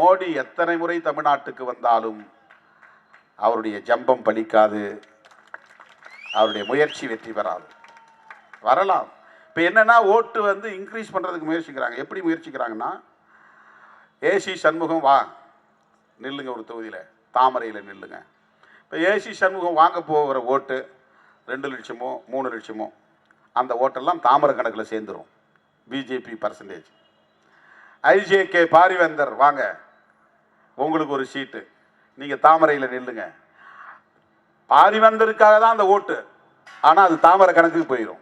மோடி எத்தனை முறை தமிழ்நாட்டுக்கு வந்தாலும் அவருடைய ஜம்பம் பலிக்காது, அவருடைய முயற்சி வெற்றி பெறாது. வரலாம். இப்போ என்னன்னா ஓட்டு வந்து இன்க்ரீஸ் பண்ணுறதுக்கு முயற்சிக்கிறாங்க. எப்படி முயற்சிக்கிறாங்கன்னா, ஏசி சண்முகம் வா நில்லுங்க, ஒரு தொகுதியில் தாமரையில் நில்லுங்க. இப்போ ஏசி சண்முகம் வாங்க போகிற ஓட்டு 2 லட்சமோ 3 லட்சமோ அந்த ஓட்டெல்லாம் தாமரை கணக்கில் சேர்ந்துடும், பிஜேபி பர்சன்டேஜ். ஐஜேகே பாரிவேந்தர் வாங்க, உங்களுக்கு ஒரு சீட்டு, நீங்கள் தாமரையில் நில்லுங்க. பாரிவேந்தருக்காக தான் அந்த ஓட்டு, ஆனால் அது தாமரை கணக்குக்கு போயிடும்.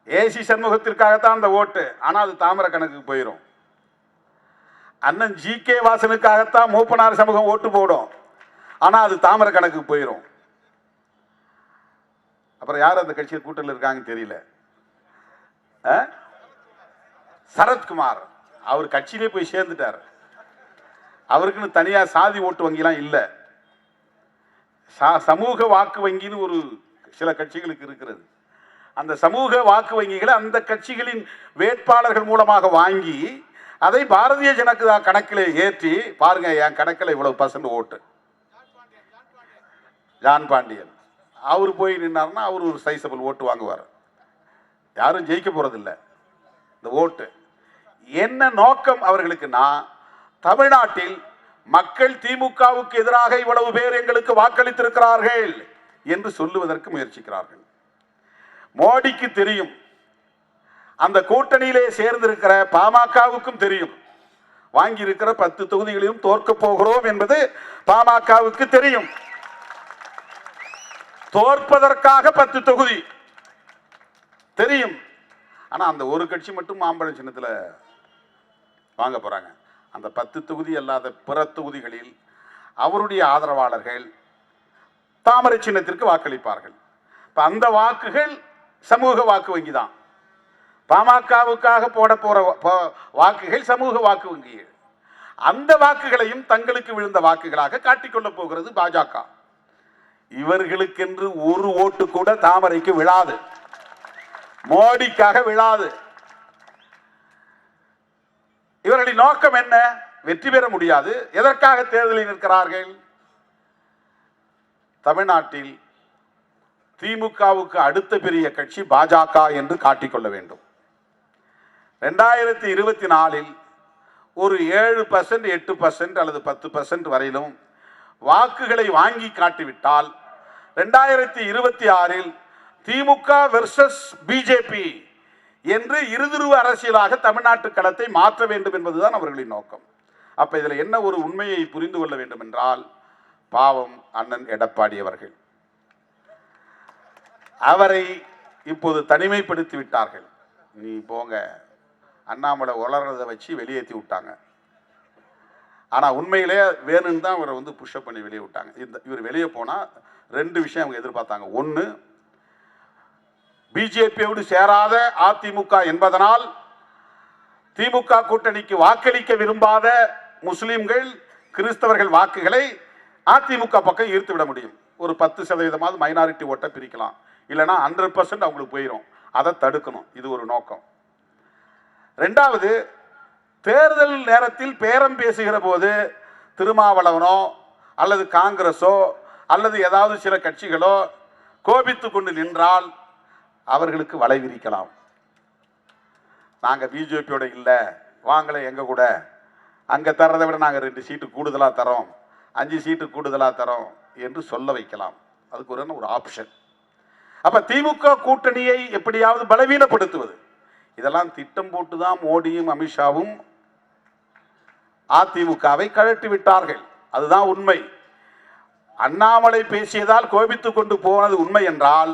ஏசி சண்முகத்திற்காகத்தான் அந்த ஓட்டு, ஆனால் அது தாமரை கணக்குக்கு போயிடும். அண்ணன் ஜி.கே. வாசனுக்காகத்தான் மூப்பனார் சமூகம் ஓட்டு போடும், ஆனால் அது தாமரை கணக்குக்கு போயிடும். அப்புறம் யார் அந்த கட்சியில் கூட்டத்தில் இருக்காங்கன்னு தெரியல. சரத்குமார் அவர் கட்சியிலே போய் சேர்ந்துட்டார். அவருக்குன்னு தனியாக சாதி ஓட்டு வங்கிலாம் இல்லை. சமூக வாக்கு வங்கின்னு ஒரு சில கட்சிகளுக்கு இருக்கிறது. அந்த சமூக வாக்கு வங்கிகளை அந்த கட்சிகளின் வேட்பாளர்கள் மூலமாக வாங்கி அதை பாரதிய ஜனதா கணக்கில் ஏற்றி பாருங்க, என் கணக்கில் இவ்வளவு % ஓட்டு. ஜான் பாண்டியன் அவர் போய் நின்னார்னா அவர் ஒரு சைசபிள் ஓட்டு வாங்குவார். யாரும் ஜெயிக்க போறதில்லை. இந்த ஓட்டு என்ன நோக்கம் அவர்களுக்குன்னா, தமிழ்நாட்டில் மக்கள் திமுகவுக்கு எதிராக இவ்வளவு பேர் எங்களுக்கு வாக்களித்திருக்கிறார்கள் என்று சொல்லுவதற்கு முயற்சிக்கிறார்கள். மோடிக்கு தெரியும், அந்த கூட்டணியிலே சேர்ந்திருக்கிற பாமகவுக்கும் தெரியும், வாங்கி இருக்கிற 10 தொகுதிகளையும் தோற்க போகிறோம் என்பது பாமகவுக்கு தெரியும். தோற்பதற்காக 10 தொகுதி தெரியும். ஆனா அந்த ஒரு கட்சி மட்டும் மாம்பழம் சின்னத்தில் வாங்க போறாங்க. அந்த 10 தொகுதி அல்லாத பிற தொகுதிகளில் அவருடைய ஆதரவாளர்கள் தாமரை சின்னத்திற்கு வாக்களிப்பார்கள். அந்த வாக்குகள் சமூக வாக்கு வங்கி தான். பாமகவுக்காக போட போற வாக்குகள் சமூக வாக்கு வங்கிகள். அந்த வாக்குகளையும் தங்களுக்கு விழுந்த வாக்குகளாக காட்டிக்கொள்ள போகிறது பாஜக. இவர்களுக்கென்று ஒரு ஓட்டு கூட தாமரைக்கு விழாது, மோடிக்காக விழாது. இவர்களின் நோக்கம் என்ன? வெற்றி பெற முடியாது. எதற்காக தேர்தலில் நிற்கிறார்கள்? தமிழ்நாட்டில் திமுகவுக்கு அடுத்த பெரிய கட்சி பாஜக என்று காட்டிக்கொள்ள வேண்டும். 2024 ஒரு 7%, 8% அல்லது 10% வரையிலும் வாக்குகளை வாங்கி காட்டிவிட்டால் 2026 திமுக வெர்சஸ் பிஜேபி என்று இருதுருவ அரசியலாக தமிழ்நாட்டு களத்தை மாற்ற வேண்டும் என்பதுதான் அவர்களின் நோக்கம். அப்ப இதுல என்ன ஒரு உண்மையை புரிந்து கொள்ள வேண்டும் என்றால், பாவம் அண்ணன் எடப்பாடி அவர்கள், அவரை இப்போது தனிமைப்படுத்தி விட்டார்கள். நீ போங்க, அண்ணாமலை உளறதை வச்சு வெளியேற்றி விட்டாங்க. ஆனா உண்மையிலே வேணும்னு தான் இவரை வந்து புஷ்அப் பண்ணி வெளியே விட்டாங்க. இவர் வெளியே போனா 2 விஷயம் அவங்க எதிர்பார்த்தாங்க. ஒன்று, பிஜேபியோடு சேராத அதிமுக என்பதனால் திமுக கூட்டணிக்கு வாக்களிக்க விரும்பாத முஸ்லிம்கள், கிறிஸ்தவர்கள் வாக்குகளை அதிமுக பக்கம் ஈர்த்து விட முடியும். ஒரு 10% மைனாரிட்டி ஓட்டை பிரிக்கலாம், இல்லைன்னா 100% அவங்களுக்கு போயிடும். அதை தடுக்கணும். இது ஒரு நோக்கம். 2வது, தேர்தல் நேரத்தில் பேரம் பேசுகிற போது திருமாவளவனோ அல்லது காங்கிரஸோ அல்லது ஏதாவது சில கட்சிகளோ கோபித்து கொண்டு நின்றால் அவர்களுக்கு வலை விரிக்கலாம். நாங்கள் பிஜேபியோட இல்லை, வாங்கலை எங்க கூட, அங்கே தர்றதை விட நாங்கள் 2 சீட்டு கூடுதலாக தரோம், 5 சீட்டு கூடுதலாக தரோம் என்று சொல்ல வைக்கலாம். அதுக்கு ஒரு ஆப்ஷன். அப்ப திமுக கூட்டணியை எப்படியாவது பலவீனப்படுத்துவது, இதெல்லாம் திட்டம் போட்டு தான் மோடியும் அமித்ஷாவும் அதிமுகவை கழட்டி விட்டார்கள். அதுதான் உண்மை. அண்ணாமலை பேசியதால் கோபித்துக் கொண்டு போனது உண்மை என்றால்,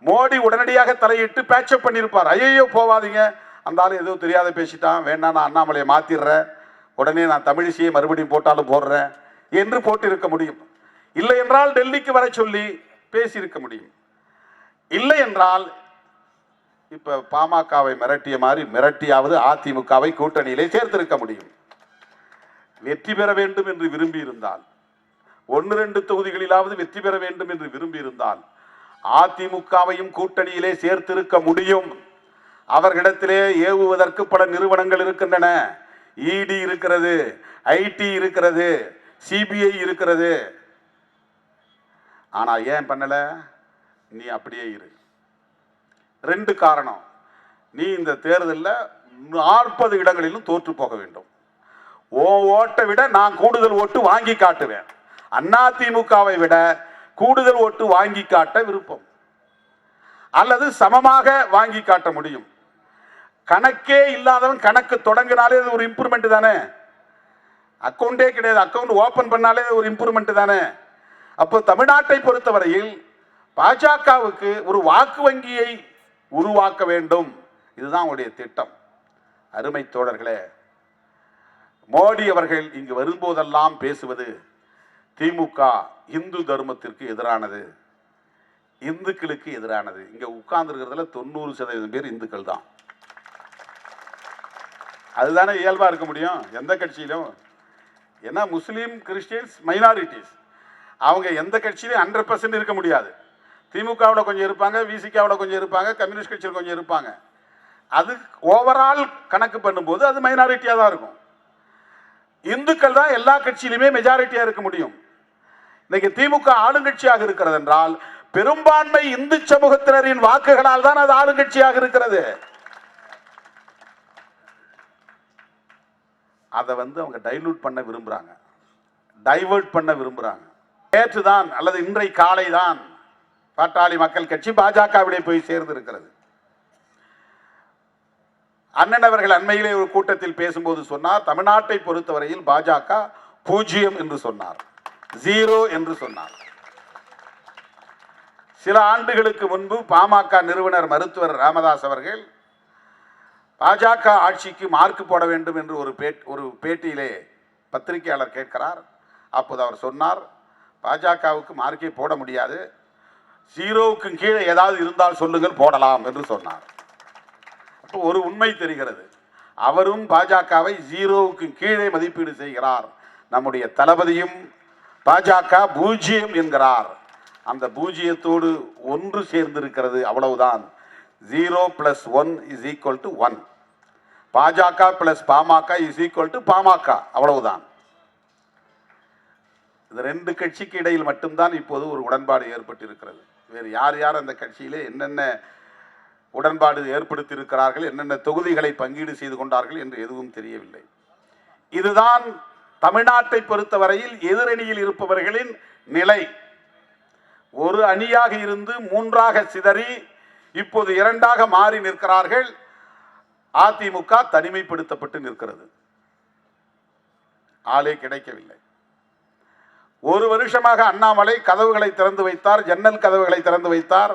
மோடி உடனடியாக தலையிட்டு பேட்சப் பண்ணியிருப்பார். ஐயோ போவாதீங்க, அந்த ஆளு ஏதோ தெரியாத பேசிட்டான், வேண்டாம் நான் அண்ணாமலையை மாத்திடுறேன், உடனே நான் தமிழிசையை மறுபடியும் போட்டாலும் போடுறேன் என்று போட்டிருக்க முடியும். இல்லை என்றால் டெல்லிக்கு வர சொல்லி பேசியிருக்க முடியும். இல்லை என்றால் இப்ப பாமகவை மிரட்டிய மாதிரி மிரட்டியாவது அதிமுகவை கூட்டணியிலே சேர்த்திருக்க முடியும். வெற்றி பெற வேண்டும் என்று விரும்பி இருந்தால், 1-2 தொகுதிகளிலாவது வெற்றி பெற வேண்டும் என்று விரும்பி இருந்தால் அதிமுகவையும் கூட்டணியிலே சேர்த்திருக்க முடியும். அவர்களிடத்திலே ஏவுவதற்கு பல நிறுவனங்கள் இருக்கின்றன. இடி இருக்கிறது, ஐடி இருக்கிறது, சிபிஐ இருக்கிறது. ஆனா ஏன் பண்ணல? நீ அப்படியே இரு. 2 காரணம். நீ இந்த தேர்தலில் 40 இடங்களிலும் தோற்று போக வேண்டும். ஓட்டை விட நான் கூடுதல் ஓட்டு வாங்கி காட்டுவேன். அதிமுகவை விட கூடுதல் ஓட்டு வாங்கி காட்ட விருப்பம், அல்லது சமமாக வாங்கி காட்ட முடியும். கணக்கே இல்லாதவன் கணக்கு தொடங்கினாலே அது ஒரு இம்ப்ரூவ்மெண்ட் தானே. அக்கௌண்டே கிடையாது, அக்கௌண்ட் ஓபன் பண்ணாலே ஒரு இம்ப்ரூவ்மெண்ட் தானே. அப்போ தமிழ்நாட்டை பொறுத்தவரையில் பாஜகவுக்கு ஒரு வாக்கு வங்கியை உருவாக்க வேண்டும். இதுதான் உடைய திட்டம். அருமை தோழர்களே, மோடி அவர்கள் இங்கு வரும்போதெல்லாம் பேசுவது திமுக இந்து தர்மத்திற்கு எதிரானது, இந்துக்களுக்கு எதிரானது. இங்க உட்கார்ந்துருக்கிறதுல 90% பேர் இந்துக்கள் தான். அதுதானே இயல்பா இருக்க முடியும் எந்த கட்சியிலும். ஏன்னா முஸ்லீம், கிறிஸ்டியன்ஸ் மைனாரிட்டிஸ், அவங்க எந்த கட்சியிலும் 100% இருக்க முடியாது. திமுகவில் கொஞ்சம் இருப்பாங்க, விசிகாவில் கொஞ்சம் இருப்பாங்க, கம்யூனிஸ்ட் கட்சியில் கொஞ்சம் இருப்பாங்க. அது ஓவரால் கணக்கு பண்ணும்போது அது மைனாரிட்டியாக தான் இருக்கும். இந்துக்கள் தான் எல்லா கட்சியிலுமே மெஜாரிட்டியாக இருக்க முடியும். இன்னைக்கு திமுக ஆளுங்கட்சியாக இருக்கிறது என்றால் பெரும்பான்மை இந்து சமூகத்தினரின் வாக்குகளால் தான் அது ஆளுங்கட்சியாக இருக்கிறது. அதை அவங்க டைலூட் பண்ண விரும்புறாங்க, டைவர்ட் பண்ண விரும்புறாங்க. நேற்றுதான் அல்லது இன்றை காலை தான் பாட்டாளி மக்கள் கட்சி பாஜகவிலே போய் சேர்ந்து இருக்கிறது. அண்ணன் அவர்கள் அண்மையிலே ஒரு கூட்டத்தில் பேசும்போது சொன்னார், தமிழ்நாட்டை பொறுத்தவரையில் பாஜக 0 என்று சொன்னார், 0 என்று சொன்னார். சில ஆண்டுகளுக்கு முன்பு பாமக நிறுவனர் மருத்துவர் ராமதாஸ் அவர்கள் பாஜக ஆட்சிக்கு மார்க் போட வேண்டும் என்று ஒரு பேட்டியிலே பத்திரிகையாளர் கேட்கிறார். அப்போது அவர் சொன்னார், பாஜகவுக்கு மார்க்கே போட முடியாது, 0க்கு கீழே ஏதாவது இருந்தால் சொல்லுங்கள் போடலாம் என்று சொன்னார். அப்போ ஒரு உண்மை தெரிகிறது, அவரும் பாஜகவை 0க்கு கீழே மதிப்பீடு செய்கிறார். நம்முடைய தளபதியும் பாஜக 0 என்கிறார். அந்த 0த்தோடு ஒன்று சேர்ந்திருக்கிறது, அவ்வளவுதான். 0 + 1 = 1. பாஜக + பாமக = பாமக, அவ்வளவுதான். இந்த 2 கட்சிக்கு இடையில் மட்டும்தான் இப்போது ஒரு உடன்பாடு ஏற்பட்டிருக்கிறது. வேறு யார் யார் அந்த கட்சியிலே என்னென்ன உடன்பாடு ஏற்படுத்தி இருக்கிறார்கள், என்னென்ன தொகுதிகளை பங்கீடு செய்து கொண்டார்கள் என்று எதுவும் தெரியவில்லை. இதுதான் தமிழ்நாட்டை பொறுத்தவரையில் எதிரணியில் இருப்பவர்களின் நிலை. ஒரு அணியாக இருந்து 3ஆக சிதறி இப்போது 2ஆக மாறி நிற்கிறார்கள். அதிமுக தனிமைப்படுத்தப்பட்டு நிற்கிறது, ஆளே கிடைக்கவில்லை. ஒரு வருஷமாக அண்ணாமலை கதவுகளை திறந்து வைத்தார், ஜன்னல் கதவுகளை திறந்து வைத்தார்,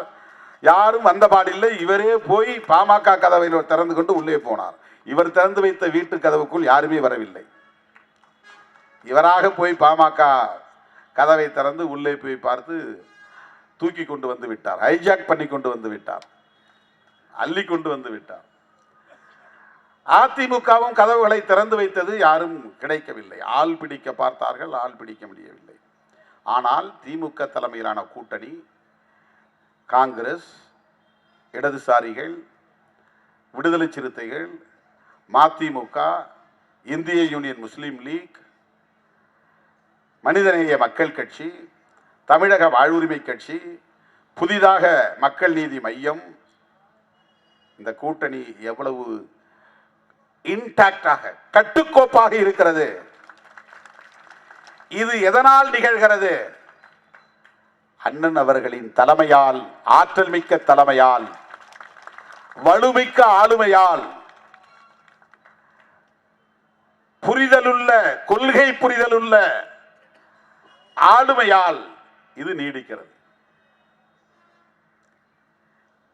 யாரும் வந்த பாடில்லை. இவரே போய் பாமக கதவை திறந்து கொண்டு உள்ளே போனார். இவர் திறந்து வைத்த வீட்டு கதவுக்குள் யாருமே வரவில்லை. இவராக போய் பாமக கதவை திறந்து உள்ளே போய் பார்த்து தூக்கி கொண்டு வந்து விட்டார், ஹைஜாக் பண்ணி கொண்டு வந்து விட்டார், அள்ளி கொண்டு வந்து விட்டார். அதிமுகவும் கதவுகளை திறந்து வைத்தது, யாரும் கிடைக்கவில்லை. ஆள் பிடிக்க பார்த்தார்கள், ஆள் பிடிக்க முடியவில்லை. ஆனால் திமுக தலைமையிலான கூட்டணி, காங்கிரஸ், இடதுசாரிகள், விடுதலை சிறுத்தைகள், மதிமுக, இந்திய யூனியன் முஸ்லீம் லீக், மனிதநேய மக்கள் கட்சி, தமிழக வாழ்வுரிமை கட்சி, புதிதாக மக்கள் நீதி மையம், இந்த கூட்டணி எவ்வளவு இன்டாக்டாக, கட்டுக்கோப்பாக இருக்கிறது. இது எதனால் நிகழ்கிறது? அண்ணன் அவர்களின் தலைமையால், ஆற்றல் மிக்க தலைமையால், வலுமிக்க ஆளுமையால், புரிதலுள்ள, கொள்கை புரிதலுள்ள ஆளுமையால் இது நீடிக்கிறது.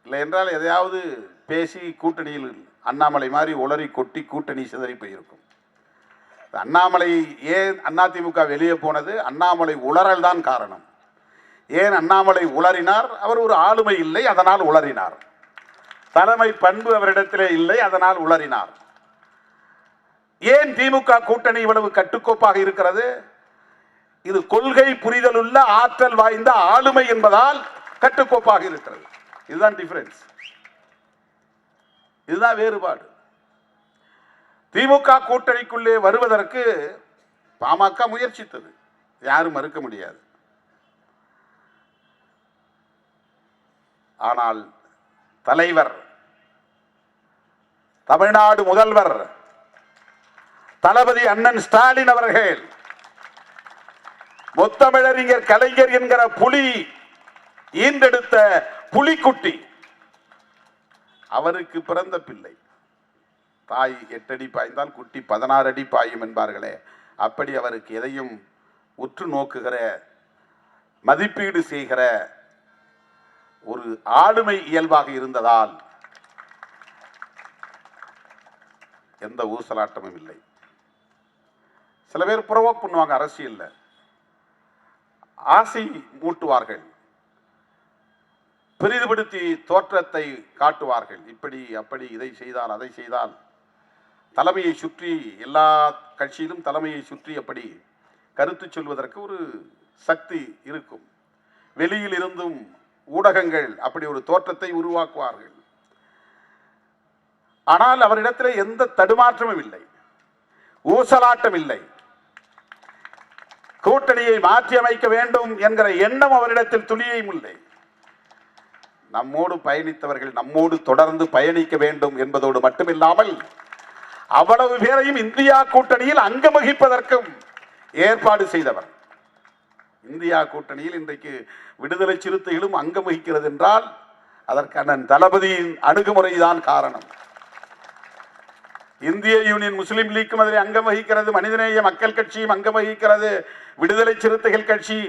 இல்லை என்றால் எதையாவது பேசி கூட்டணியில் அண்ணாமலை மாதிரி உளறி கொட்டி கூட்டணி சிதறி போயிருக்கும். அண்ணாமலை ஏன் அதிமுக வெளியே போனது? அண்ணாமலை உளறல் தான் காரணம். ஏன் அண்ணாமலை உளறினார்? அவர் ஒரு ஆளுமை இல்லை, அதனால் உளறினார். தலைமை பண்பு அவரிடத்திலே இல்லை, அதனால் உளறினார். ஏன் திமுக கூட்டணி இவ்வளவு கட்டுக்கோப்பாக இருக்கிறது? இது கொள்கை புரிதலுள்ள, ஆற்றல் வாய்ந்த ஆளுமை என்பதால் கட்டுக்கோப்பாக இருக்கிறது. இதுதான் டிஃபரன்ஸ், இதுதான் வேறுபாடு. திமுக கூட்டணிக்குள்ளே வருவதற்கு பாமக முயற்சித்தது, யாரும் மறுக்க முடியாது. ஆனால் தலைவர், தமிழ்நாடு முதல்வர் தளபதி அண்ணன் ஸ்டாலின் அவர்கள் முத்தமிழறிஞர் கலைஞர் என்கிற புலி ஈன்றெடுத்த புலிக்குட்டி, அவருக்கு பிறந்த பிள்ளை. தாய் 8 அடி பாய்ந்தால் குட்டி 16 அடி பாயும் என்பார்களே, அப்படி அவருக்கு எதையும் உற்று நோக்குகிற, மதிப்பீடு செய்கிற ஒரு ஆளுமை இயல்பாக இருந்ததால் எந்த ஊசலாட்டமும் இல்லை. சில பேர் புறவோக் பண்ணுவாங்க, அரசியல்ல ஆசை மூட்டுவார்கள், பெரிதுபடுத்தி தோற்றத்தை காட்டுவார்கள். இப்படி அப்படி, இதை செய்தால் அதை செய்தால், தலைமையை சுற்றி, எல்லா கட்சியிலும் தலைமையை சுற்றி அப்படி கருத்து சொல்வதற்கு ஒரு சக்தி இருக்கும். வெளியில் இருந்தும் ஊடகங்கள் அப்படி ஒரு தோற்றத்தை உருவாக்குவார்கள். ஆனால் அவரிடத்தில் எந்த தடுமாற்றமும் இல்லை, ஊசலாட்டம் இல்லை. கூட்டணியை மாற்றி அமைக்க வேண்டும் என்கிற எண்ணம் அவரிடத்தில் துளியையும் இல்லை. நம்மோடு பயணித்தவர்கள் நம்மோடு தொடர்ந்து பயணிக்க வேண்டும் என்பதோடு மட்டுமில்லாமல் அவ்வளவு பேரையும் இந்தியா கூட்டணியில் அங்கம் வகிப்பதற்கும் ஏற்பாடு செய்தவர். இந்தியா கூட்டணியில் இன்றைக்கு விடுதலை சிறுத்தைகளும் அங்கம் வகிக்கிறது என்றால் அதற்கான தளபதியின் அணுகுமுறைதான் காரணம். இந்திய யூனியன் முஸ்லிம் லீக்கும் அதில் அங்கம் வகிக்கிறது, மனிதநேய மக்கள் கட்சியும் அங்கம் வகிக்கிறது, விடுதலை சிறுத்தைகள் கட்சி,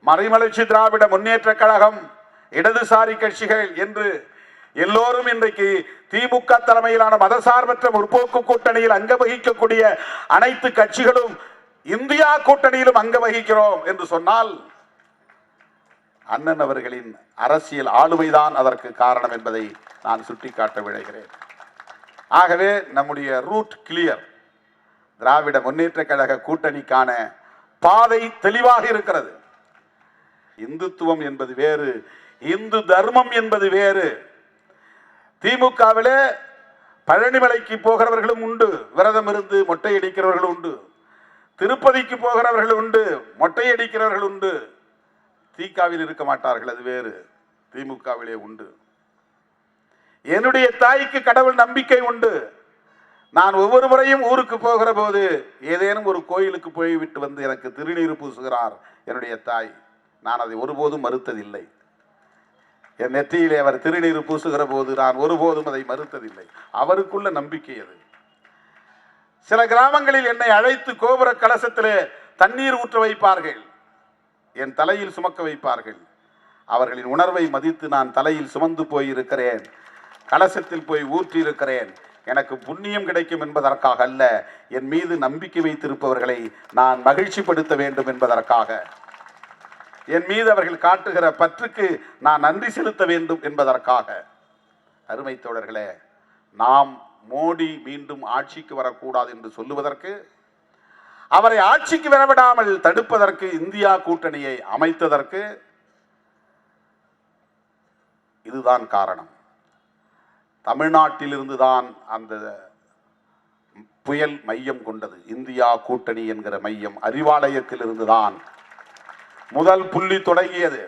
மறைமலர்ச்சி திராவிட முன்னேற்ற கழகம், இடதுசாரி கட்சிகள் என்று எல்லோரும் இன்றைக்கு திமுக தலைமையிலான மதசார்பற்ற முற்போக்கு கூட்டணியில் அங்கம் வகிக்கக்கூடிய அனைத்து கட்சிகளும் இந்தியா கூட்டணியிலும் அங்கம் வகிக்கிறோம் என்று சொன்னால் அண்ணன் அவர்களின் அரசியல் ஆளுமைதான் அதற்கு காரணம் என்பதை நான் சுட்டிக்காட்ட விழைகிறேன். ஆகவே நம்முடைய ரூட் கிளியர். திராவிட முன்னேற்ற கழக கூட்டணிக்கான பாதை தெளிவாக இருக்கிறது. இந்துத்துவம் என்பது வேறு, இந்து தர்மம் என்பது வேறு. திமுகவிலே பழனிமலைக்கு போகிறவர்களும் உண்டு, விரதம் இருந்து மொட்டை அடிக்கிறவர்கள் உண்டு. திருப்பதிக்கு போகிறவர்கள் உண்டு, மொட்டை அடிக்கிறவர்கள் உண்டு. திகாவில் இருக்க மாட்டார்கள், அது வேறு. திமுகவிலே உண்டு. என்னுடைய தாய்க்கு கடவுள் நம்பிக்கை உண்டு. நான் ஒவ்வொரு முறையும் ஊருக்கு போகிற போது ஏதேனும் ஒரு கோயிலுக்கு போய்விட்டு வந்து எனக்கு திருநீர் பூசுகிறார் என்னுடைய தாய். நான் அதை ஒருபோதும் மறுத்ததில்லை. என் நெற்றியிலே அவர் திருநீர் பூசுகிற போது நான் ஒருபோதும் அதை மறுத்ததில்லை. அவருக்குள்ள நம்பிக்கை அது. சில கிராமங்களில் என்னை அழைத்து கோபுர கலசத்திலே தண்ணீர் ஊற்ற வைப்பார்கள், என் தலையில் சுமக்க வைப்பார்கள். அவர்களின் உணர்வை மதித்து நான் தலையில் சுமந்து போயிருக்கிறேன், கலசத்தில் போய் ஊற்றி இருக்கிறேன். எனக்கு புண்ணியம் கிடைக்கும் என்பதற்காக அல்ல, என் மீது நம்பிக்கை வைத்திருப்பவர்களை நான் மகிழ்ச்சிப்படுத்த வேண்டும் என்பதற்காக, என் மீது அவர்கள் காட்டுகிற பற்றுக்கு நான் நன்றி செலுத்த வேண்டும் என்பதற்காக. அருமை தோழர்களே, நாம் மோடி மீண்டும் ஆட்சிக்கு வரக்கூடாது என்று சொல்லுவதற்கு, அவரை ஆட்சிக்கு வரவிடாமல் தடுப்பதற்கு, இந்தியா கூட்டணியை அமைத்ததற்கு இதுதான் காரணம். தமிழ்நாட்டிலிருந்து தான் அந்த புயல் மையம் கொண்டது. இந்தியா கூட்டணி என்கிற மையம் அறிவாலயத்திலிருந்து தான் முதல் புள்ளி தொடங்கியது.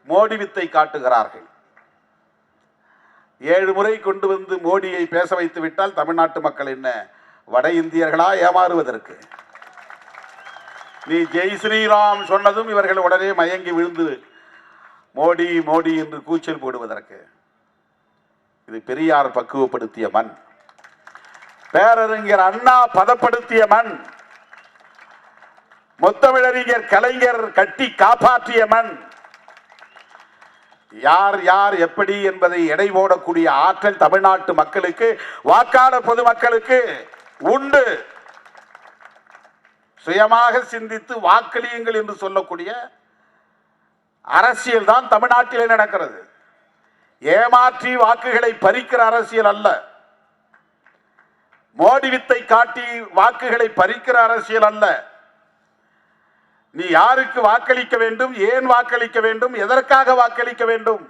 மோடி வித்தை காட்டுகிறார்கள். 7 முறை கொண்டு வந்து மோடியை பேச வைத்து விட்டால் தமிழ்நாட்டு மக்கள் என்ன வட இந்தியர்களா ஏமாறுவதற்கு? நீ ஜெய் ஸ்ரீராம் சொன்னதும் இவர்கள் உடனே மயங்கி விழுந்து மோடி மோடி என்று கூச்சல் போடுவதற்கு. இது பெரியார் பக்குவப்படுத்திய மண், பேரறிஞர் அண்ணா பதப்படுத்திய மண், முத்தமிழறிஞர் கலைஞர் கட்டி காப்பாற்றிய மண். யார் யார் எப்படி என்பதை எடை போடக்கூடிய ஆற்றல் தமிழ்நாட்டு மக்களுக்கு, வாக்காளர் பொதுமக்களுக்கு உண்டு. சுயமாக சிந்தித்து வாக்களியுங்கள் என்று சொல்லக்கூடிய அரசியல் தான் தமிழ்நாட்டிலே நடக்கிறது. ஏமாற்றி வாக்குகளை பறிக்கிற அரசியல் அல்ல. மோடி வித்தை காட்டி வாக்குகளை பறிக்கிற அரசியல் அல்ல. நீ யாருக்கு வாக்களிக்க வேண்டும், ஏன் வாக்களிக்க வேண்டும், எதற்காக வாக்களிக்க வேண்டும்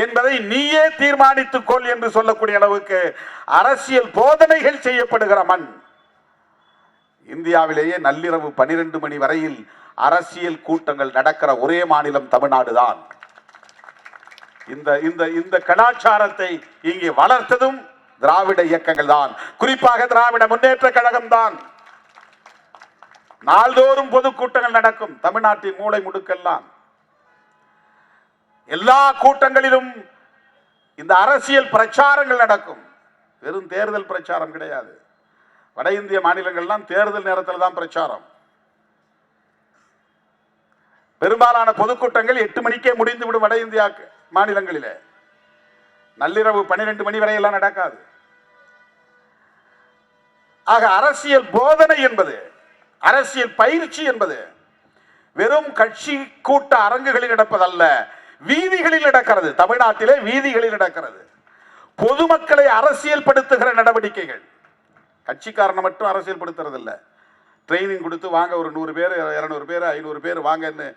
என்பதை நீயே தீர்மானித்துக் கொள் என்று சொல்லக்கூடிய அளவுக்கு அரசியல் போதனைகள் செய்யப்படுகிற மண். இந்தியாவிலேயே நள்ளிரவு 12 மணி வரையில் அரசியல் கூட்டங்கள் நடக்கிற ஒரே மாநிலம் தமிழ்நாடு தான். இந்த கலாச்சாரத்தை இங்கே வளர்த்ததும் திராவிட இயக்கங்கள் தான், குறிப்பாக திராவிட முன்னேற்ற கழகம் தான். நாள்தோறும் பொதுக்கூட்டங்கள் நடக்கும் தமிழ்நாட்டின் மூளை முடுக்கெல்லாம். எல்லா கூட்டங்களிலும் இந்த அரசியல் பிரச்சாரங்கள் நடக்கும். வெறும் தேர்தல் பிரச்சாரம் கிடையாது. வட இந்திய மாநிலங்கள்லாம் தேர்தல் நேரத்தில் தான் பிரச்சாரம். பெரும்பாலான பொதுக்கூட்டங்கள் 8 மணிக்கே முடிந்துவிடும் வட இந்தியா மாநிலங்களிலே. நள்ளிரவு 12 மணி வரை எல்லாம் நடக்காது. ஆக அரசியல் போதனை என்பது, அரசியல் பயிற்சி என்பது வெறும் கட்சி கூட்ட அரங்குகளில் நடப்பதல்ல, வீதிகளில் நடக்கிறது. தமிழ்நாட்டிலே வீதிகளில் நடக்கிறது. பொதுமக்களை அரசியல் படுத்துகிற நடவடிக்கைகள். கட்சிக்காரனை மட்டும் அரசியல் படுத்துறது இல்லை. ட்ரைனிங் கொடுத்து வாங்க, ஒரு 100 பேர் 200 பேர் 500 பேர் வாங்கன்னு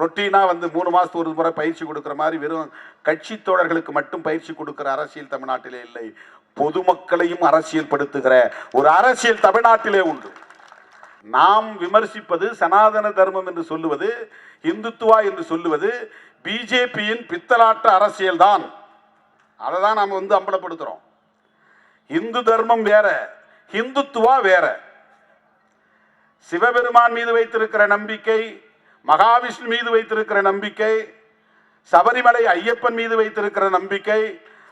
ரொட்டீனா வந்து 3 மாசத்துக்கு ஒரு முறை பயிற்சி கொடுக்கிற மாதிரி வெறும் கட்சி தோழர்களுக்கு மட்டும் பயிற்சி கொடுக்கிற அரசியல் தமிழ்நாட்டிலே இல்லை. பொதுமக்களையும் அரசியல் படுத்துகிற ஒரு அரசியல் தமிழ்நாட்டிலே உண்டு. நாம் விமர்சிப்பது சனாதன தர்மம் என்று சொல்லுவது, இந்துத்துவா என்று சொல்லுவது பிஜேபியின் பித்தலாட்ட அரசியல் தான். அதை தான் நாம் வந்து அம்பலப்படுத்துறோம். இந்து தர்மம் வேற, இந்துத்துவா வேற. சிவபெருமான் மீது வைத்திருக்கிற நம்பிக்கை, மகாவிஷ்ணு மீது வைத்திருக்கிற நம்பிக்கை, சபரிமலை ஐயப்பன் மீது வைத்திருக்கிற நம்பிக்கை,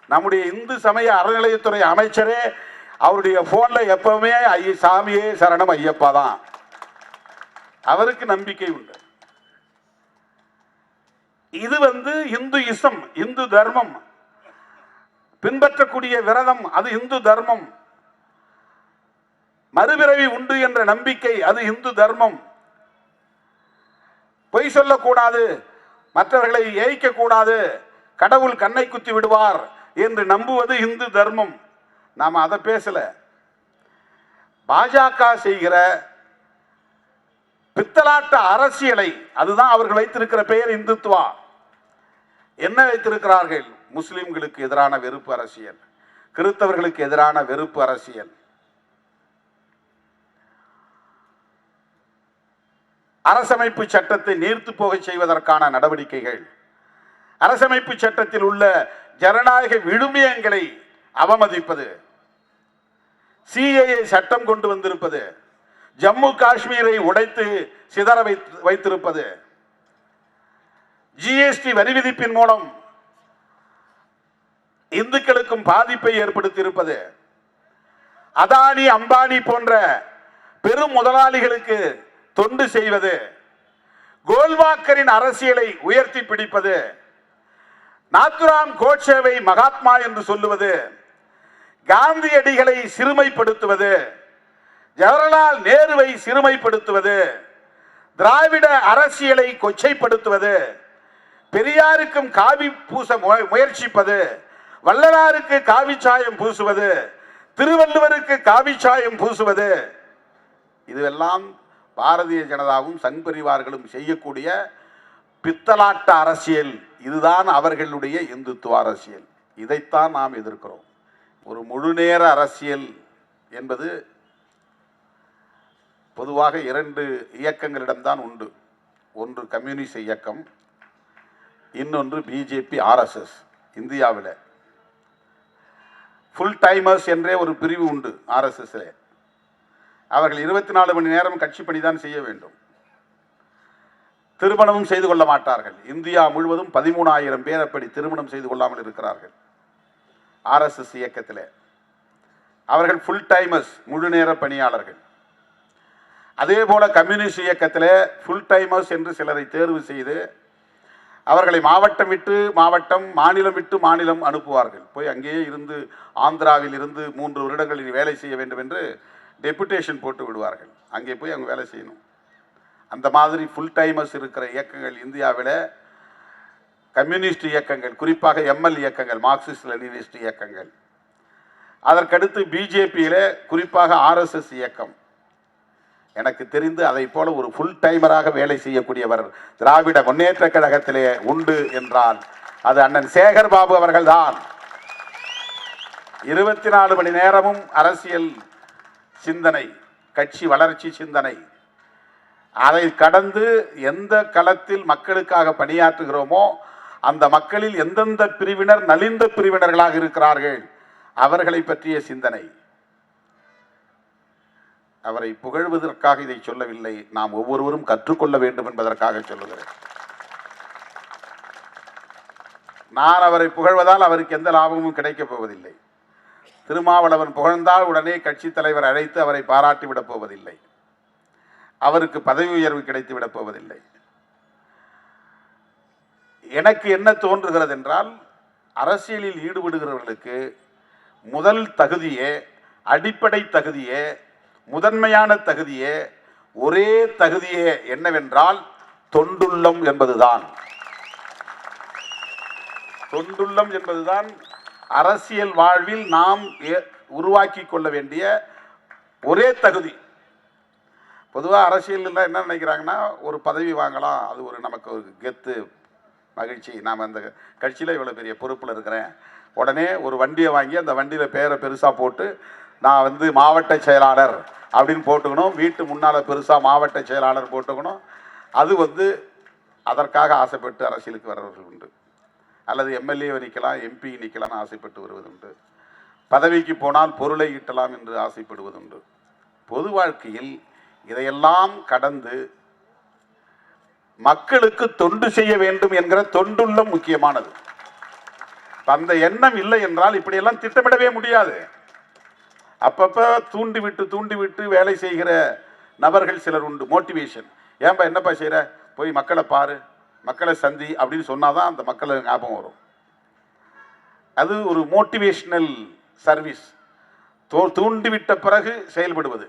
நம்முடைய இந்து சமய அறநிலையத்துறை அமைச்சரே அவருடைய போன்ல எப்பவுமே சாமியே சரணம் ஐயப்பா தான். அவருக்கு நம்பிக்கை உண்டு. இது வந்து இந்துயிசம், இந்து தர்மம். பின்பற்றக்கூடிய விரதம் அது இந்து தர்மம். மறுபிறவி உண்டு என்ற நம்பிக்கை அது இந்து தர்மம். பொய் சொல்லக்கூடாது, மற்றவர்களை ஏய்க்க கூடாது, கடவுள் கண்ணை குத்தி விடுவார் என்று நம்புவது இந்து தர்மம். நாம் அதை பேசல. பாஜக செய்கிற பித்தலாட்ட அரசியலை, அதுதான் அவர்கள் வைத்திருக்கிற பெயர் இந்துத்துவா. என்ன வைத்திருக்கிறார்கள்? முஸ்லிம்களுக்கு எதிரான வெறுப்பு அரசியல், கிறிஸ்தவர்களுக்கு எதிரான வெறுப்பு அரசியல். அரசமைப்பு சட்டத்தை நீர்த்து போக செய்வதற்கான நடவடிக்கைகள், அரசமைப்பு சட்டத்தில் உள்ள ஜனநாயக விழுமியங்களை அவமதிப்பது, சிஏஏ சட்டம் கொண்டு வந்திருப்பது, ஜம்மு காஷ்மீரை உடைத்து சிதற வைத்திருப்பது, ஜிஎஸ்டி வரி விதிப்பின் மூலம் இந்துக்களுக்கும் பாதிப்பை ஏற்படுத்தி இருப்பது, அதானி அம்பானி போன்ற பெரும் முதலாளிகளுக்கு தொண்டு செய்வது, கோல்வாக்கரின் அரசியலை உயர்த்தி பிடிப்பது, நாத்துராம் கோட்சேவை மகாத்மா என்று சொல்லுவது, காந்தியடிகளை சிறுமைப்படுத்துவது, ஜவஹர்லால் நேருவை சிறுமைப்படுத்துவது, திராவிட அரசியலை கொச்சைப்படுத்துவது, பெரியாருக்கும் காவி பூச முயற்சிப்பது, வள்ளலாருக்கு காவி சாயம் பூசுவது, திருவள்ளுவருக்கு காவி சாயம் பூசுவது, இதுவெல்லாம் பாரதிய ஜனதாவும் சங் பரிவார்களும் செய்யக்கூடிய பித்தலாட்ட அரசியல். இதுதான் அவர்களுடைய இந்துத்துவ அரசியல். இதைத்தான் நாம் எதிர்க்கிறோம். ஒரு முழுநேர அரசியல் என்பது பொதுவாக 2 இயக்கங்களிடம்தான் உண்டு. ஒன்று கம்யூனிஸ்ட் இயக்கம், இன்னொன்று பிஜேபி ஆர்எஸ்எஸ். இந்தியாவில் ஃபுல் டைமர்ஸ் என்றே ஒரு பிரிவு உண்டு ஆர்எஸ்எஸ்ல. அவர்கள் 24 மணி நேரம் கட்சி பணிதான் செய்ய வேண்டும். திருமணமும் செய்து கொள்ள மாட்டார்கள். இந்தியா முழுவதும் 13,000 பேர் அப்படி திருமணம் செய்து கொள்ளாமல் இருக்கிறார்கள் ஆர்எஸ்எஸ் இயக்கத்தில். அவர்கள் ஃபுல் டைமர்ஸ், முழு நேர பணியாளர்கள். அதே போல கம்யூனிஸ்ட் இயக்கத்தில் ஃபுல் டைமர்ஸ் என்று சிலரை தேர்வு செய்து அவர்களை மாவட்டம் விட்டு மாவட்டம், மாநிலம் விட்டு மாநிலம் அனுப்புவார்கள். போய் அங்கேயே இருந்து ஆந்திராவில் இருந்து 3 வருடங்களில் வேலை செய்ய வேண்டும் என்று டெபுடேஷன் போட்டு விடுவார்கள். அங்கே போய் அவங்க வேலை செய்யணும். அந்த மாதிரி ஃபுல் டைமர்ஸ் இருக்கிற இயக்கங்கள் இந்தியாவில் கம்யூனிஸ்ட் இயக்கங்கள், குறிப்பாக எம்எல் இயக்கங்கள், மார்க்சிஸ்ட் லெனினிஸ்ட் இயக்கங்கள். அதற்கடுத்து பிஜேபியில் குறிப்பாக ஆர்எஸ்எஸ் இயக்கம். எனக்கு தெரிந்து அதை போல ஒரு ஃபுல் டைமராக வேலை செய்யக்கூடியவர் திராவிட முன்னேற்ற கழகத்திலே உண்டு என்றால் அது அண்ணன் சேகர் பாபு அவர்கள்தான். 24 மணி நேரமும் அரசியல் சிந்தனை, கட்சி வளர்ச்சி சிந்தனை. அதை கடந்து எந்த களத்தில் மக்களுக்காக பணியாற்றுகிறோமோ அந்த மக்களில் எந்தெந்த பிரிவினர் நலிந்த பிரிவினர்களாக இருக்கிறார்கள் அவர்களை பற்றிய சிந்தனை. அவரை புகழ்வதற்காக இதை சொல்லவில்லை, நாம் ஒவ்வொருவரும் கற்றுக்கொள்ள வேண்டும் என்பதற்காக சொல்லுகிறேன். நான் அவரை புகழ்வதால் அவருக்கு எந்த லாபமும் கிடைக்கப் போவதில்லை. திருமாவளவன் புகழ்ந்தால் உடனே கட்சி தலைவர் அழைத்து அவரை பாராட்டிவிடப் போவதில்லை. அவருக்கு பதவி உயர்வு கிடைத்து விடப் போவதில்லை. எனக்கு என்ன தோன்றுகிறது என்றால், அரசியலில் ஈடுபடுகிறவர்களுக்கு முதல் தகுதியே, அடிப்படை தகுதியே, முதன்மையான தகுதியே, ஒரே தகுதியே என்னவென்றால் தொண்டுள்ளம் என்பதுதான். தொண்டுள்ளம் என்பதுதான் அரசியல் வாழ்வில் நாம் உருவாக்கி கொள்ள வேண்டிய ஒரே தகுதி. பொதுவாக அரசியல் என்ன நினைக்கிறாங்கன்னா, ஒரு பதவி வாங்கலாம், அது ஒரு நமக்கு ஒரு கெத்து, மகிழ்ச்சி, நாம் அந்த கட்சியில் இவ்வளோ பெரிய பொறுப்பில் இருக்கிறேன், உடனே ஒரு வண்டியை வாங்கி அந்த வண்டியில் பேரை பெருசாக போட்டு நான் மாவட்ட செயலாளர் அப்படின்னு போட்டுக்கணும், வீட்டு முன்னால் பெருசாக மாவட்ட செயலாளர் போட்டுக்கணும். அது அதற்காக ஆசைப்பட்டு அரசியலுக்கு வர்றவர்கள் உண்டு. அல்லது எம்எல்ஏ நிற்கலாம், எம்பி நிற்கலாம்னு ஆசைப்பட்டு வருவதுண்டு. பதவிக்கு போனால் பொருளை ஈட்டலாம் என்று ஆசைப்படுவதுண்டு. பொது வாழ்க்கையில் இதையெல்லாம் கடந்து மக்களுக்கு தொண்டு செய்ய வேண்டும் என்கிற தொண்டுள்ளம் முக்கியமானது. அந்த எண்ணம் இல்லை என்றால் இப்படியெல்லாம் திட்டமிடவே முடியாது. அப்பப்ப தூண்டிவிட்டு வேலை செய்கிற நபர்கள் சிலர் உண்டு. மோட்டிவேஷன், ஏன்பா என்னப்பா செய்யற, போய் மக்களை பாரு, மக்களை சந்தி அப்படின்னு சொன்னாதான் அந்த மக்களை ஞாபகம் வரும். அது ஒரு மோட்டிவேஷனல் சர்வீஸ், தூண்டிவிட்ட பிறகு செயல்படுவது.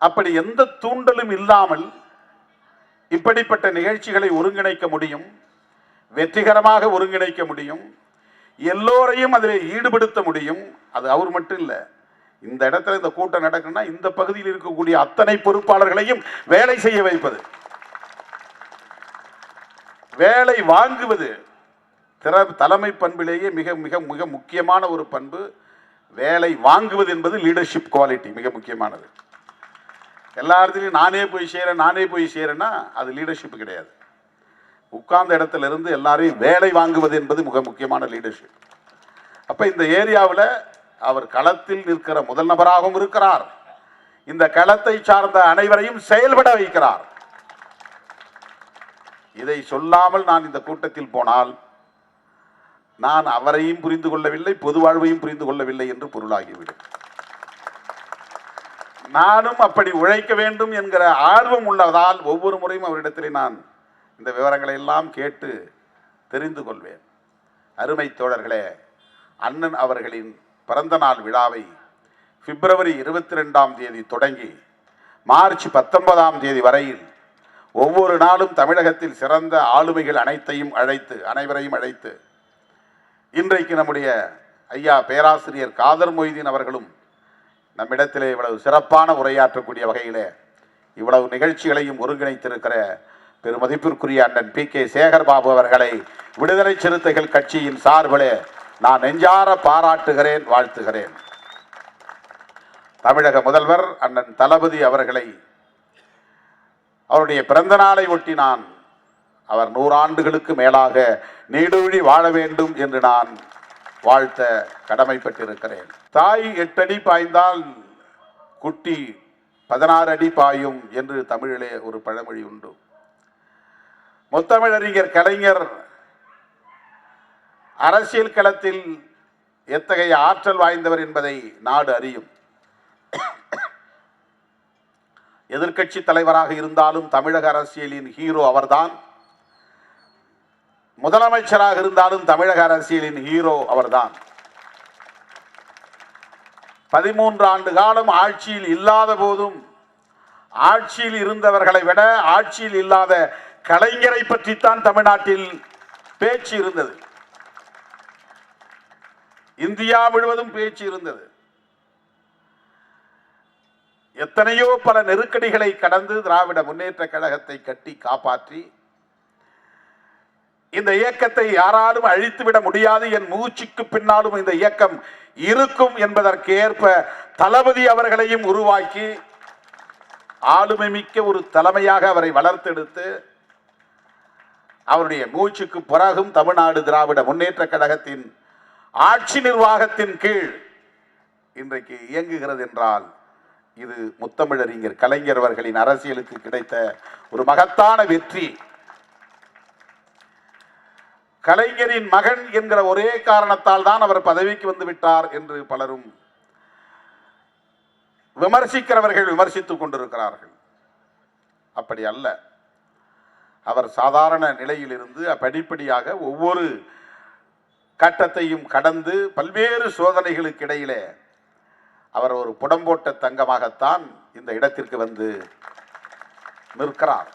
அப்படி எந்த தூண்டலும் இல்லாமல் இப்படிப்பட்ட நிகழ்ச்சிகளை ஒருங்கிணைக்க முடியும், வெற்றிகரமாக ஒருங்கிணைக்க முடியும், எல்லோரையும் அதில் ஈடுபடுத்த முடியும். அது அவர் மட்டும் இல்லை, இந்த இடத்துல இந்த கூட்டம் நடக்குன்னா இந்த பகுதியில் இருக்கக்கூடிய அத்தனை பொறுப்பாளர்களையும் வேலை செய்ய வைப்பது, வேலை வாங்குவது. தலைமை பண்பிலேயே மிக மிக மிக முக்கியமான ஒரு பண்பு வேலை வாங்குவது என்பது லீடர்ஷிப் குவாலிட்டி, மிக முக்கியமானது. எல்லா இடத்துலையும் நானே போய் செய்கிறேன்னா அது லீடர்ஷிப் கிடையாது. உட்கார்ந்த இடத்துல இருந்து எல்லாரையும் வேலை வாங்குவது என்பது மிக முக்கியமான லீடர்ஷிப். அப்போ இந்த ஏரியாவில் அவர் களத்தில் நிற்கிற முதல் நபராகவும் இருக்கிறார், இந்த களத்தை சார்ந்த அனைவரையும் செயல்பட வைக்கிறார். இதை சொல்லாமல் நான் இந்த கூட்டத்தில் போனால் நான் அவரையும் புரிந்து கொள்ளவில்லை, பொது வாழ்வையும் புரிந்து கொள்ளவில்லை என்று பொருளாகிவிடும். நானும் அப்படி உழைக்க வேண்டும் என்கிற ஆர்வம் உள்ளதால் ஒவ்வொரு முறையும் அவரிடத்திலே நான் இந்த விவரங்களை எல்லாம் கேட்டு தெரிந்து கொள்வேன். அருமை தோழர்களே, அண்ணன் அவர்களின் பிறந்த நாள் விழாவை பிப்ரவரி 22ஆம் தேதி தொடங்கி மார்ச் 19ஆம் தேதி வரையில் ஒவ்வொரு நாளும் தமிழகத்தில் சிறந்த ஆளுமைகள் அனைவரையும் அழைத்து இன்றைக்கு நம்முடைய ஐயா பேராசிரியர் காதர் மொய்தீன் அவர்களும் நம்மிடத்திலே இவ்வளவு சிறப்பான உரையாற்றக்கூடிய வகையிலே இவ்வளவு நிகழ்ச்சிகளையும் ஒருங்கிணைத்திருக்கிற பெருமதிப்பிற்குரிய அண்ணன் PK சேகர் பாபு அவர்களை விடுதலை சிறுத்தைகள் கட்சியின் சார்பிலே நான் நெஞ்சார பாராட்டுகிறேன், வாழ்த்துகிறேன். தமிழக முதல்வர் அண்ணன் தளபதி அவர்களை அவருடைய பிறந்த நாளை ஒட்டி அவர் 100 ஆண்டுகளுக்கு மேலாக நீடூழி வாழ வேண்டும் என்று நான் வாழ்த்த கடமைப்பட்டிருக்கிறேன். தாய் 8 அடி பாய்ந்தால் குட்டி 16 அடி பாயும் என்று தமிழிலே ஒரு பழமொழி உண்டு. முத்தமிழறிஞர் கலைஞர் அரசியல் களத்தில் எத்தகைய ஆற்றல் வாய்ந்தவர் என்பதை நாடு அறியும். எதிர்க்கட்சி தலைவராக இருந்தாலும் தமிழக அரசியலின் ஹீரோ அவர்தான், முதலமைச்சராக இருந்தாலும் தமிழக அரசியலின் ஹீரோ அவர்தான். 13 ஆண்டு காலம் ஆட்சியில் இல்லாத போதும் ஆட்சியில் இருந்தவர்களை விட ஆட்சியில் இல்லாத கலைஞரை பற்றித்தான் தமிழ்நாட்டில் பேச்சு இருந்தது, இந்தியா முழுவதும் பேச்சு இருந்தது. எத்தனையோ பல நெருக்கடிகளை கடந்து திராவிட முன்னேற்ற கழகத்தை கட்டி காப்பாற்றி இந்த இயக்கத்தை யாராலும் அழித்துவிட முடியாது, என் மூச்சுக்கு பின்னாலும் இந்த இயக்கம் இருக்கும் என்பதற்கு ஏற்ப தளபதி அவர்களையும் உருவாக்கி ஆளுமை மிக்க ஒரு தலைமையாக அவரை வளர்த்தெடுத்து அவருடைய மூச்சுக்கு பிறகும் தமிழ்நாடு திராவிட முன்னேற்ற கழகத்தின் ஆட்சி நிர்வாகத்தின் கீழ் இன்றைக்கு இயங்குகிறது என்றால் இது முத்தமிழறிஞர் கலைஞர் அவர்களின் அரசியலுக்கு கிடைத்த ஒரு மகத்தான வெற்றி. கலைஞரின் மகன் என்கிற ஒரே காரணத்தால் தான் அவர் பதவிக்கு வந்து விட்டார் என்று பலரும் விமர்சிக்கிறவர்கள் விமர்சித்துக் கொண்டிருக்கிறார்கள். அப்படி அல்ல. அவர் சாதாரண நிலையிலிருந்து படிப்படியாக ஒவ்வொரு கட்டத்தையும் கடந்து பல்வேறு சோதனைகளுக்கு இடையிலே அவர் ஒரு புடம்போட்ட தங்கமாகத்தான் இந்த இடத்திற்கு வந்து நிற்கிறார்.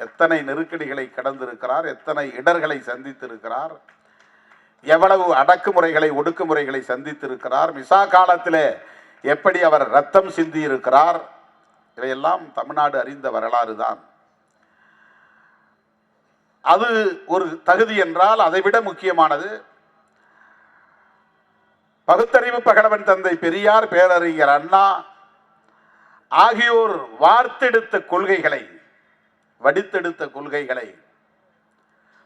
எத்தனை நெருக்கடிகளை கடந்திருக்கிறார், எத்தனை இடர்களை சந்தித்திருக்கிறார், எவ்வளவு அடக்குமுறைகளை ஒடுக்குமுறைகளை சந்தித்திருக்கிறார், மிசா காலத்திலே எப்படி அவர் ரத்தம் சிந்தி இருக்கிறார். இவையெல்லாம் தமிழ்நாடு அறிந்த வரலாறு தான். அது ஒரு தகுதி என்றால் அதைவிட முக்கியமானது பகுத்தறிவு பகலவன் தந்தை பெரியார், பேரறிஞர் அண்ணா ஆகியோர் வார்த்தெடுத்த கொள்கைகளை, வடித்தெடுத்த கொள்கைகளை,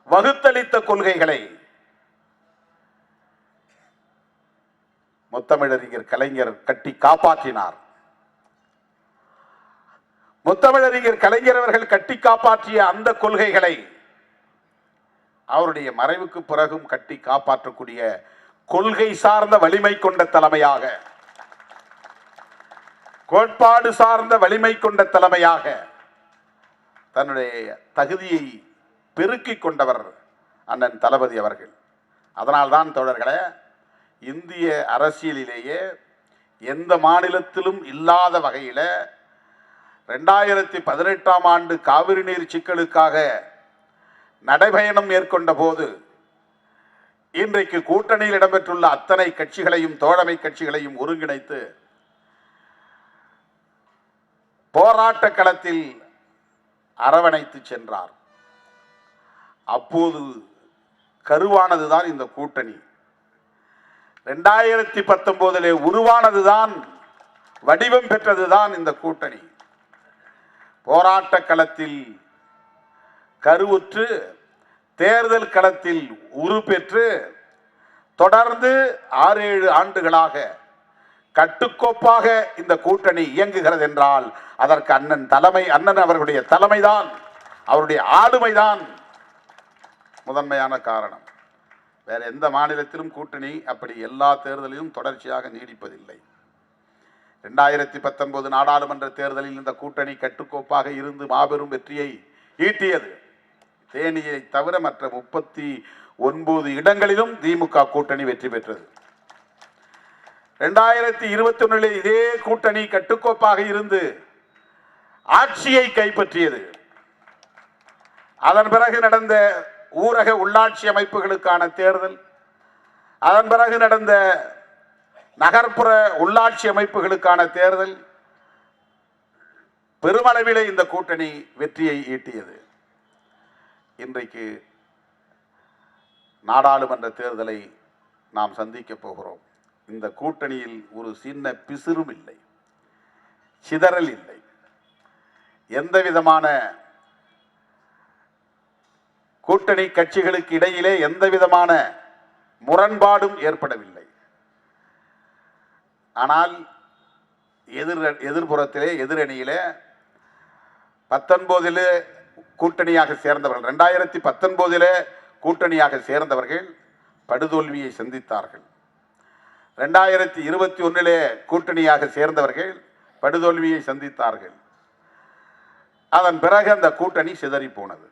வகுத்தளித்த கொள்கைகளை முத்தமிழறிஞர் கலைஞர் கட்டி காப்பாற்றினார். முத்தமிழறிஞர் கலைஞர் அவர்கள் கட்டி காப்பாற்றிய அந்த கொள்கைகளை அவருடைய மறைவுக்கு பிறகும் கட்டி காப்பாற்றக்கூடிய கொள்கை சார்ந்த வலிமை கொண்ட தலைமையாக, கோட்பாடு சார்ந்த வலிமை கொண்ட தலைமையாக தன்னுடைய தகுதியை பெருக்கிக் கொண்டவர் அண்ணன் தளபதி அவர்கள். அதனால்தான் தோழர்களே, இந்திய அரசியலிலேயே எந்த மாநிலத்திலும் இல்லாத வகையில் 2018ஆம் ஆண்டு காவிரி நீர் சிக்கலுக்காக நடைபயணம் மேற்கொண்ட போது இன்றைக்கு கூட்டணியில் இடம்பெற்றுள்ள அத்தனை கட்சிகளையும் தோழமை கட்சிகளையும் ஒருங்கிணைத்து போராட்ட களத்தில் அரவணைத்து சென்றார். அப்போது கருவானதுதான் இந்த கூட்டணி. 2019 உருவானதுதான், வடிவம் பெற்றதுதான் இந்த கூட்டணி. போராட்ட களத்தில் கருவுற்று தேர்தல் களத்தில் உருப்பெற்று தொடர்ந்து 6-7 ஆண்டுகளாக கட்டுக்கோப்பாக இந்த கூட்டணி இயங்குகிறது என்றால் அதற்கு அண்ணன் அவர்களுடைய தலைமைதான், அவருடைய ஆளுமைதான் முதன்மையான காரணம். வேற எந்த மாநிலத்திலும் கூட்டணி அப்படி எல்லா தேர்தலிலும் தொடர்ச்சியாக நீடிப்பதில்லை. 2019 நாடாளுமன்ற தேர்தலில் இந்த கூட்டணி கட்டுக்கோப்பாக இருந்து மாபெரும் வெற்றியை ஈட்டியது. தேனியை தவிர மற்ற 39 இடங்களிலும் திமுக கூட்டணி வெற்றி பெற்றது. 2021 இதே கூட்டணி கட்டுக்கோப்பாக இருந்து ஆட்சியை கைப்பற்றியது. அதன் பிறகு நடந்த ஊரக உள்ளாட்சி அமைப்புகளுக்கான தேர்தல், அதன் பிறகு நடந்த நகர்ப்புற உள்ளாட்சி அமைப்புகளுக்கான தேர்தல், பெருமளவிலே இந்த கூட்டணி வெற்றியை ஈட்டியது. இன்றைக்கு நாடாளுமன்ற தேர்தலை நாம் சந்திக்க போகிறோம். இந்த கூட்டணியில் ஒரு சின்ன பிசிறும் இல்லை, சிதறல் இல்லை, எந்த விதமான கூட்டணி கட்சிகளுக்கு இடையிலே எந்த விதமான முரண்பாடும் ஏற்படவில்லை. ஆனால் எதிர்புறத்திலே எதிரணியிலே 19 கூட்டணியாக சேர்ந்தவர்கள், 2019 கூட்டணியாக சேர்ந்தவர்கள் படுதோல்வியை சந்தித்தார்கள். 2021 கூட்டணியாக சேர்ந்தவர்கள் படுதோல்வியை சந்தித்தார்கள். அதன் பிறகு அந்த கூட்டணி சிதறி போனது.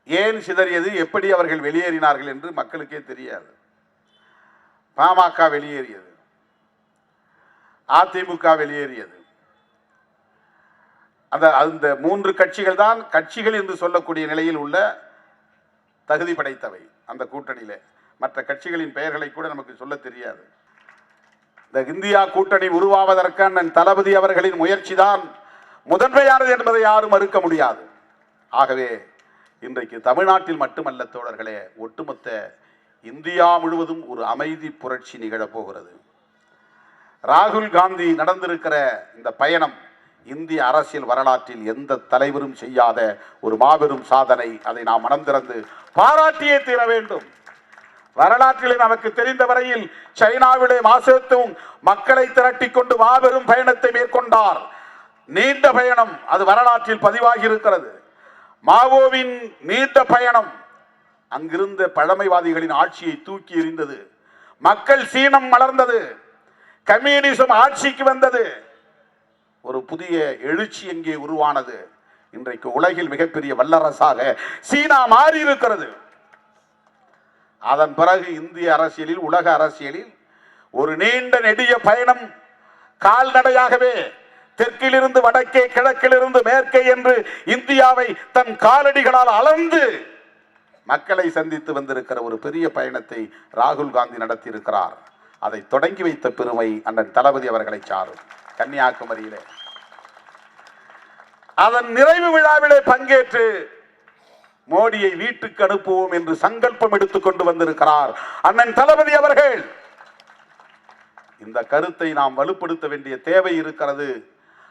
ஏன் சிதறியது, எப்படி அவர்கள் வெளியேறினார்கள் என்று மக்களுக்கே தெரியாது. பாமக வெளியேறியது, அதிமுக வெளியேறியது. அந்த 3 கட்சிகள் தான் கட்சிகள் என்று சொல்லக்கூடிய நிலையில் உள்ள தகுதி படைத்தவை அந்த கூட்டணியில. மற்ற கட்சிகளின் பெயர்களை கூட நமக்கு சொல்ல தெரியாது. இந்த இந்தியா கூட்டணி உருவாவதற்கான தளபதி அவர்களின் முயற்சி தான் முதன்மையானது என்பதை யாரும் மறுக்க முடியாது. ஆகவே இன்றைக்கு தமிழ்நாட்டில் மட்டுமல்ல தோழர்களே, ஒட்டுமொத்த இந்தியா முழுவதும் ஒரு அமைதி புரட்சி நிகழப்போகிறது. ராகுல் காந்தி நடந்திருக்கிற இந்த பயணம் இந்திய அரசியல் வரலாற்றில் எந்த தலைவரும் செய்யாத ஒரு மாபெரும் சாதனை. அதை நாம் மனம் திறந்து பாராட்டியே தீர வேண்டும். வரலாற்றிலே நமக்கு தெரிந்த வரையில் சைனாவிலே மாசத்தும் மக்களை திரட்டி கொண்டு மாபெரும் பயணத்தை மேற்கொண்டார். நீண்ட பயணம், அது வரலாற்றில் பதிவாகி இருக்கிறது. மாவோவின் நீண்ட பயணம் அங்கிருந்த பழமைவாதிகளின் ஆட்சியை தூக்கி எறிந்தது. மக்கள் சீனம் மலர்ந்தது. கம்யூனிசம் ஆட்சிக்கு வந்தது. ஒரு புதிய எழுச்சி எங்கே உருவானது. இன்றைக்கு உலகில் மிகப்பெரிய வல்லரசாக சீனா மாறி இருக்கிறது. அதன் பிறகு இந்திய அரசியலில், உலக அரசியலில் ஒரு நீண்ட நெடிய பயணம் கால்நடையாகவே தெற்கிலிருந்து வடக்கே, கிழக்கிலிருந்து மேற்கே என்று இந்தியாவை தன் காலடிகளால் அளந்து மக்களை சந்தித்து வந்திருக்கிற ஒரு பெரிய பயணத்தை ராகுல் காந்தி நடத்தியிருக்கிறார். அதை தொடங்கி வைத்த பெருமை அண்ணன் தளபதி அவர்களை சாரும். கன்னியாகுமரியிலே அதன் நிறைவு விழாவிலே பங்கேற்று மோடியை வீட்டுக்கு அனுப்புவோம் என்று சங்கல்பம் எடுத்துக் கொண்டு வந்திருக்கிறார் அண்ணன் தளபதி அவர்கள். இந்த கருத்தை நாம் வலுப்படுத்த வேண்டிய தேவை இருக்கிறது.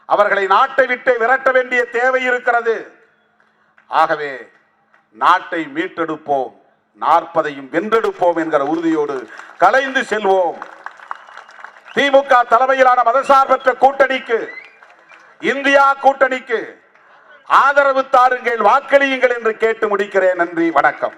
அவர்களை நாட்டை விட்டு விரட்ட வேண்டிய தேவை இருக்கிறது. ஆகவே நாட்டை மீட்டெடுப்போம், 40ஐயும் வென்றெடுப்போம் என்கிற உறுதியோடு கலைந்து செல்வோம். திமுக தலைமையிலான மதசார்பற்ற கூட்டணிக்கு, இந்தியா கூட்டணிக்கு ஆதரவு தாருங்கள், வாக்களியுங்கள் என்று கேட்டு முடிக்கிறேன். நன்றி, வணக்கம்.